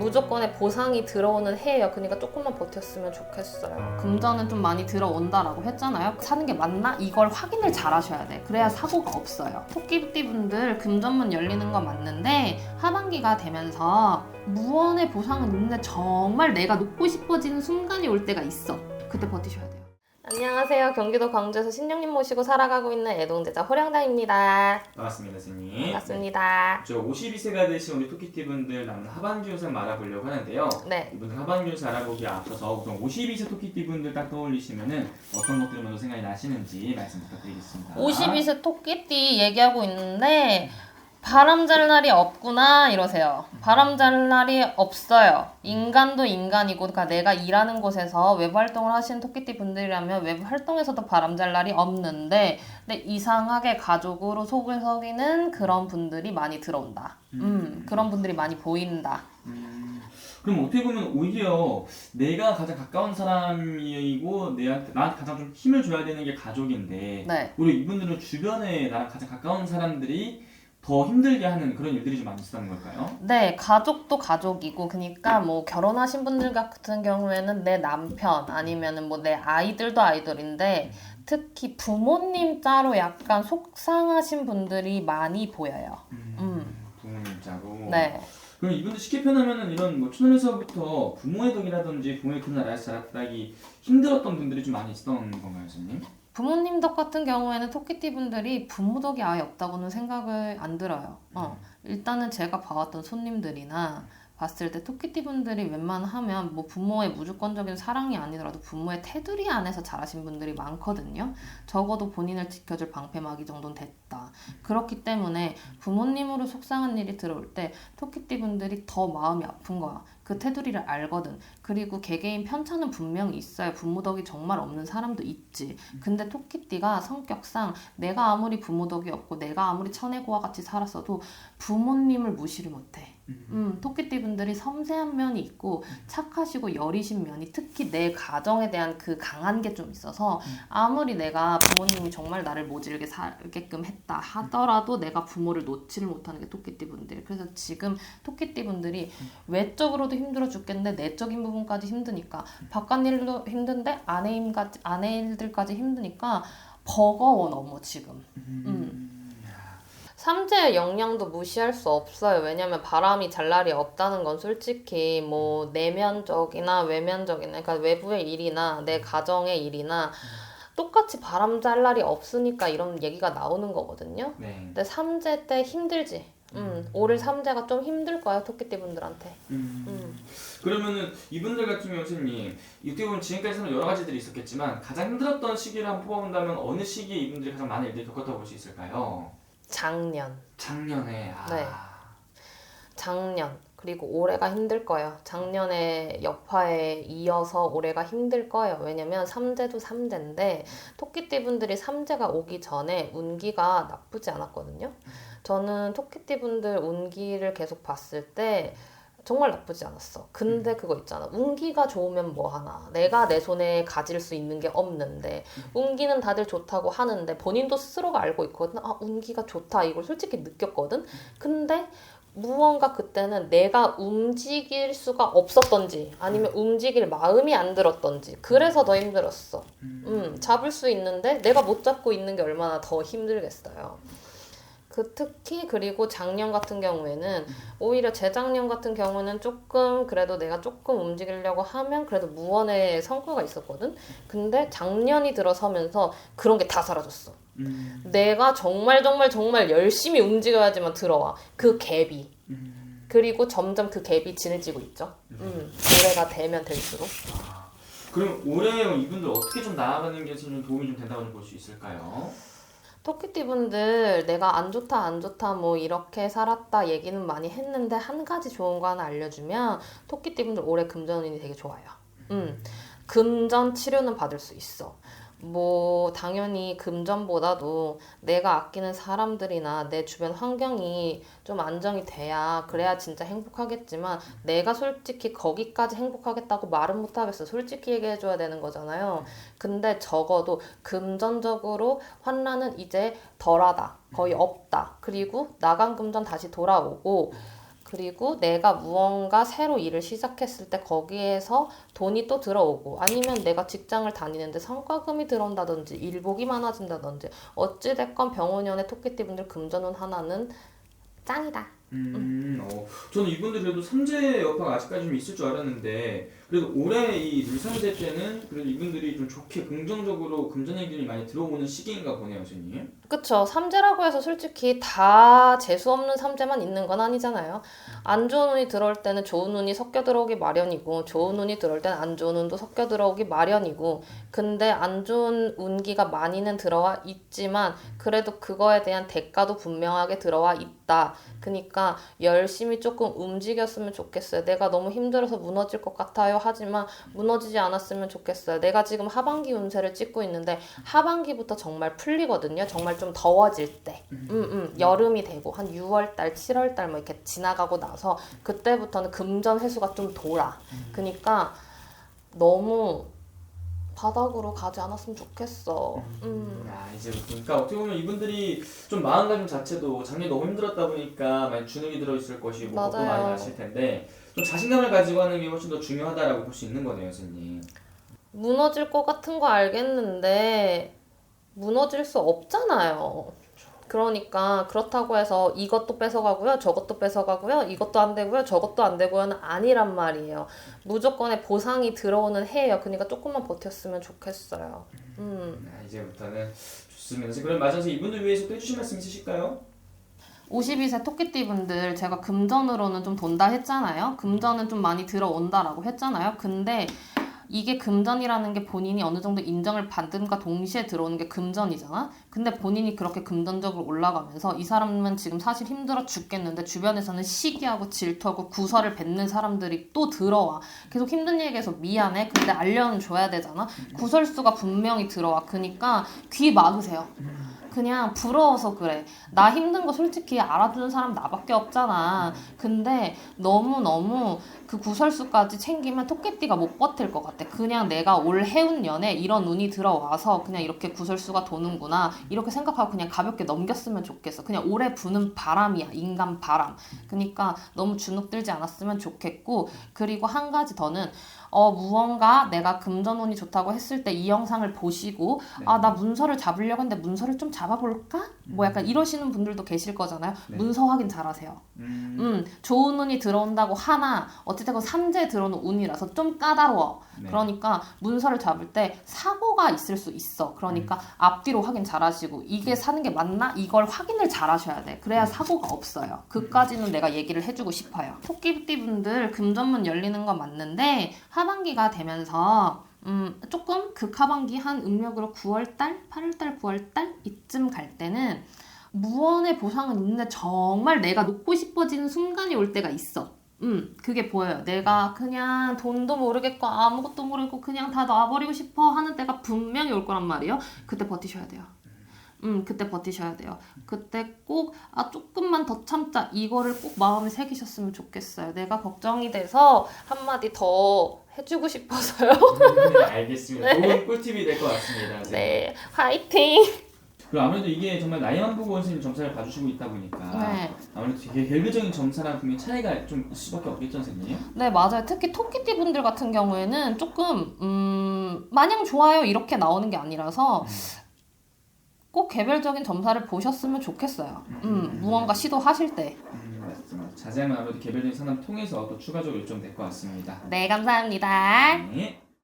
무조건의 보상이 들어오는 해예요. 그러니까 조금만 버텼으면 좋겠어요. 금전은 좀 많이 들어온다라고 했잖아요. 사는 게 맞나? 이걸 확인을 잘 하셔야 돼. 그래야 사고가 없어요. 토끼띠분들 금전문 열리는 건 맞는데 하반기가 되면서 무언의 보상은 있는데 정말 내가 놓고 싶어지는 순간이 올 때가 있어. 그때 버티셔야 돼요. 안녕하세요. 경기도 광주에서 신령님 모시고 살아가고 있는 애동제자 호령당입니다. 반갑습니다, 선생님. 반갑습니다. 저 52세가 되신 우리 토끼띠분들 남은 하반기 운세 알아보려고 하는데요. 네. 이분들 하반기 운세 알아보기에 앞서서 우선 52세 토끼띠분들 딱 떠올리시면은 어떤 것들이 먼저 생각이 나시는지 말씀 부탁드리겠습니다. 52세 토끼띠 얘기하고 있는데 바람 잘 날이 없구나 이러세요. 바람 잘 날이 없어요. 인간도 인간이고, 그러니까 내가 일하는 곳에서 외부 활동을 하시는 토끼띠 분들이라면 외부 활동에서도 바람 잘 날이 없는데, 근데 이상하게 가족으로 속을 썩이는 그런 분들이 많이 들어온다. 그런 분들이 많이 보인다. 그럼 어떻게 보면 오히려 내가 가장 가까운 사람이고 나한테 가장 좀 힘을 줘야 되는 게 가족인데, 네. 오히려 이분들은 주변에 나랑 가장 가까운 사람들이 더 힘들게 하는 그런 일들이 좀 많이 있었다는 걸까요? 네, 가족도 가족이고, 그러니까 뭐 결혼하신 분들 같은 경우에는 내 남편 아니면은 뭐 내 아이들도 아이들인데, 특히 부모님 자로 약간 속상하신 분들이 많이 보여요. 부모님 자로. 네. 그럼 이분들 쉽게 표현하면은 이런 뭐 초년에서부터 부모의 덕이라든지 부모의 큰 나라에서 자랐다기 힘들었던 분들이 좀 많이 있었던 건가요, 선생님? 부모님 덕 같은 경우에는 토끼띠 분들이 부모 덕이 아예 없다고는 생각을 안 들어요. 일단은 제가 봐왔던 손님들이나 봤을 때 토끼띠 분들이 웬만하면 뭐 부모의 무조건적인 사랑이 아니더라도 부모의 테두리 안에서 자라신 분들이 많거든요. 적어도 본인을 지켜줄 방패막이 정도는 됐다. 그렇기 때문에 부모님으로 속상한 일이 들어올 때 토끼띠 분들이 더 마음이 아픈 거야. 그 테두리를 알거든. 그리고 개개인 편차는 분명히 있어요. 부모 덕이 정말 없는 사람도 있지. 근데 토끼띠가 성격상 내가 아무리 부모 덕이 없고 내가 아무리 천혜고와 같이 살았어도 부모님을 무시를 못해. 토끼띠 분들이 섬세한 면이 있고 착하시고 여리신 면이, 특히 내 가정에 대한 그 강한 게 좀 있어서 아무리 내가 부모님이 정말 나를 모질게 살게끔 했다 하더라도 내가 부모를 놓지를 못하는 게 토끼띠 분들. 그래서 지금 토끼띠 분들이 외적으로도 힘들어 죽겠는데 내적인 부분까지 힘드니까, 바깥 일도 힘든데 아내 일들까지 힘드니까 버거워 너무 지금. 삼재의 영향도 무시할 수 없어요. 왜냐면 바람이 잘 날이 없다는 건 솔직히 뭐 내면적이나 외면적이나, 그러니까 외부의 일이나 내 가정의 일이나 똑같이 바람 잘 날이 없으니까 이런 얘기가 나오는 거거든요. 네. 근데 삼재 때 힘들지. 올해 삼재가 좀 힘들 거예요, 토끼띠 분들한테. 그러면은 이분들 같은 경우 선생님, 어떻게 보면 지금까지는 여러 가지들이 있었겠지만 가장 힘들었던 시기를 한번 뽑아본다면 어느 시기에 이분들이 가장 많은 일들이 겪었다고 볼 수 있을까요? 네. 작년에. 작년. 그리고 올해가 힘들 거예요. 작년에 여파에 이어서 올해가 힘들 거예요. 왜냐면 삼재도 삼재인데 토끼띠 분들이 삼재가 오기 전에 운기가 나쁘지 않았거든요. 저는 토끼띠 분들 운기를 계속 봤을 때 정말 나쁘지 않았어. 근데 그거 있잖아. 운기가 좋으면 뭐 하나. 내가 내 손에 가질 수 있는 게 없는데, 운기는 다들 좋다고 하는데 본인도 스스로가 알고 있거든. 아, 운기가 좋다. 이걸 솔직히 느꼈거든. 근데 무언가 그때는 내가 움직일 수가 없었던지 아니면 움직일 마음이 안 들었던지 그래서 더 힘들었어. 잡을 수 있는데 내가 못 잡고 있는 게 얼마나 더 힘들겠어요. 특히 그리고 작년 같은 경우에는 오히려 재작년 같은 경우는 조금 그래도 내가 조금 움직이려고 하면 그래도 무언의 성과가 있었거든. 근데 작년이 들어서면서 그런 게 다 사라졌어. 내가 정말 열심히 움직여야지만 들어와 그 갭이. 그리고 점점 그 갭이 진해지고 있죠. 올해가 되면 될수록. 그럼 올해 이분들 어떻게 좀 나아가는 게 좀 도움이 좀 된다고 볼 수 있을까요? 토끼띠 분들 내가 안 좋다 뭐 이렇게 살았다 얘기는 많이 했는데 한 가지 좋은 거 하나 알려주면, 토끼띠 분들 올해 금전운이 되게 좋아요. 금전 치료는 받을 수 있어. 뭐 당연히 금전보다도 내가 아끼는 사람들이나 내 주변 환경이 좀 안정이 돼야 그래야 진짜 행복하겠지만, 내가 솔직히 거기까지 행복하겠다고 말은 못하겠어. 솔직히 얘기해줘야 되는 거잖아요. 근데 적어도 금전적으로 환란은 이제 덜하다, 거의 없다. 그리고 나간 금전 다시 돌아오고, 그리고 내가 무언가 새로 일을 시작했을 때 거기에서 돈이 또 들어오고 아니면 내가 직장을 다니는데 성과금이 들어온다든지 일복이 많아진다든지 어찌됐건 병원연의 토끼띠분들 금전운 하나는 짱이다. 저는 이분들 그래도 삼재 여파가 아직까지 좀 있을 줄 알았는데 그래도 올해 이 물삼재 때는 그래도 이분들이 좀 좋게 긍정적으로 금전의 기운이 많이 들어오는 시기인가 보네요, 선생님. 그쵸. 삼재라고 해서 솔직히 다 재수없는 삼재만 있는 건 아니잖아요. 안 좋은 운이 들어올 때는 좋은 운이 섞여 들어오기 마련이고 좋은 운이 들어올 때는 안 좋은 운도 섞여 들어오기 마련이고 근데 안 좋은 운기가 많이는 들어와 있지만 그래도 그거에 대한 대가도 분명하게 들어와 있다. 그러니까 열심히 조금 움직였으면 좋겠어요. 내가 너무 힘들어서 무너질 것 같아요. 하지만 무너지지 않았으면 좋겠어요. 내가 지금 하반기 운세를 찍고 있는데 하반기부터 정말 풀리거든요. 정말 좀 더워질 때. 여름이 되고 한 6월달, 7월달 뭐 이렇게 지나가고 나서 그때부터는 금전 회수가 좀 돌아. 그러니까 너무 바닥으로 가지 않았으면 좋겠어. 야, 이제 그러니까 어떻게 보면 이분들이 좀 마음가짐 자체도 작년에 너무 힘들었다 보니까 많이 주눅이 들어있을 것이고 겁도 많이 맞아요. 나실 텐데 좀 자신감을 가지고 하는 게 훨씬 더 중요하다라고 볼 수 있는 거네요, 선생님. 무너질 것 같은 거 알겠는데 무너질 수 없잖아요. 그러니까 그렇다고 해서 이것도 뺏어가고요, 저것도 뺏어가고요, 이것도 안 되고요, 저것도 안 되고요는 아니란 말이에요. 무조건의 보상이 들어오는 해예요. 그러니까 조금만 버텼으면 좋겠어요. 이제부터는 좋습니다. 그럼 마지막으로 이분들 위해서 또 해주실 말씀 있으실까요? 52세 토끼띠 분들 제가 금전으로는 좀 돈다 했잖아요. 금전은 좀 많이 들어온다라고 했잖아요. 근데 이게 금전이라는 게 본인이 어느 정도 인정을 받음과 동시에 들어오는 게 금전이잖아. 근데 본인이 그렇게 금전적으로 올라가면서 이 사람은 지금 사실 힘들어 죽겠는데 주변에서는 시기하고 질투하고 구설을 뱉는 사람들이 또 들어와. 계속 힘든 얘기해서 미안해. 근데 알려는 줘야 되잖아. 구설수가 분명히 들어와. 그러니까 귀 막으세요. 그냥 부러워서 그래. 나 힘든 거 솔직히 알아주는 사람 나밖에 없잖아. 근데 너무너무 그 구설수까지 챙기면 토끼띠가 못 버틸 것 같아. 그냥 내가 올 해운 년에 이런 운이 들어와서 그냥 이렇게 구설수가 도는구나. 이렇게 생각하고 그냥 가볍게 넘겼으면 좋겠어. 그냥 오래 부는 바람이야. 인간 바람. 그러니까 너무 주눅 들지 않았으면 좋겠고 그리고 한 가지 더는 무언가 내가 금전운이 좋다고 했을 때 이 영상을 보시고 네. 아, 나 문서를 잡으려고 했는데 문서를 좀 잡아볼까? 뭐 약간 이러시는 분들도 계실 거잖아요. 네. 문서 확인 잘하세요. 좋은 운이 들어온다고 하나 어찌됐건 삼재에 들어오는 운이라서 좀 까다로워. 네. 그러니까 문서를 잡을 때 사고가 있을 수 있어. 그러니까 앞뒤로 확인 잘하시고 이게 사는 게 맞나? 이걸 확인을 잘하셔야 돼. 그래야 사고가 없어요. 그까지는 내가 얘기를 해주고 싶어요. 토끼띠 분들 금전문 열리는 건 맞는데 하반기가 되면서 조금 극하반기 한 음력으로 9월달, 8월달, 9월달 이쯤 갈 때는 무언의 보상은 있는데 정말 내가 놓고 싶어지는 순간이 올 때가 있어. 그게 보여요. 내가 그냥 돈도 모르겠고 아무것도 모르고 그냥 다 놔버리고 싶어 하는 때가 분명히 올 거란 말이에요. 그때 버티셔야 돼요. 그때 버티셔야 돼요. 그때 꼭 조금만 더 참자 이거를 꼭 마음에 새기셨으면 좋겠어요. 내가 걱정이 돼서 한마디 더 해주고 싶어서요. 네, 알겠습니다. 좋은 꿀팁이 될 것 같습니다. 네, 화이팅! 그리고 아무래도 이게 정말 나이만 보고 선생님 점사를 봐주시고 있다 보니까 네. 아무래도 되게 개별적인 점사랑 분명히 차이가 좀 있을 수밖에 없겠죠, 선생님? 네, 맞아요. 특히 토끼띠 분들 같은 경우에는 조금 마냥 좋아요 이렇게 나오는 게 아니라서 꼭 개별적인 점사를 보셨으면 좋겠어요. 무언가 시도하실 때. 맞습니다. 자세한 건 아무래도 개별적인 상담 통해서 또 추가적으로 요청 될 것 같습니다. 네, 감사합니다. 네.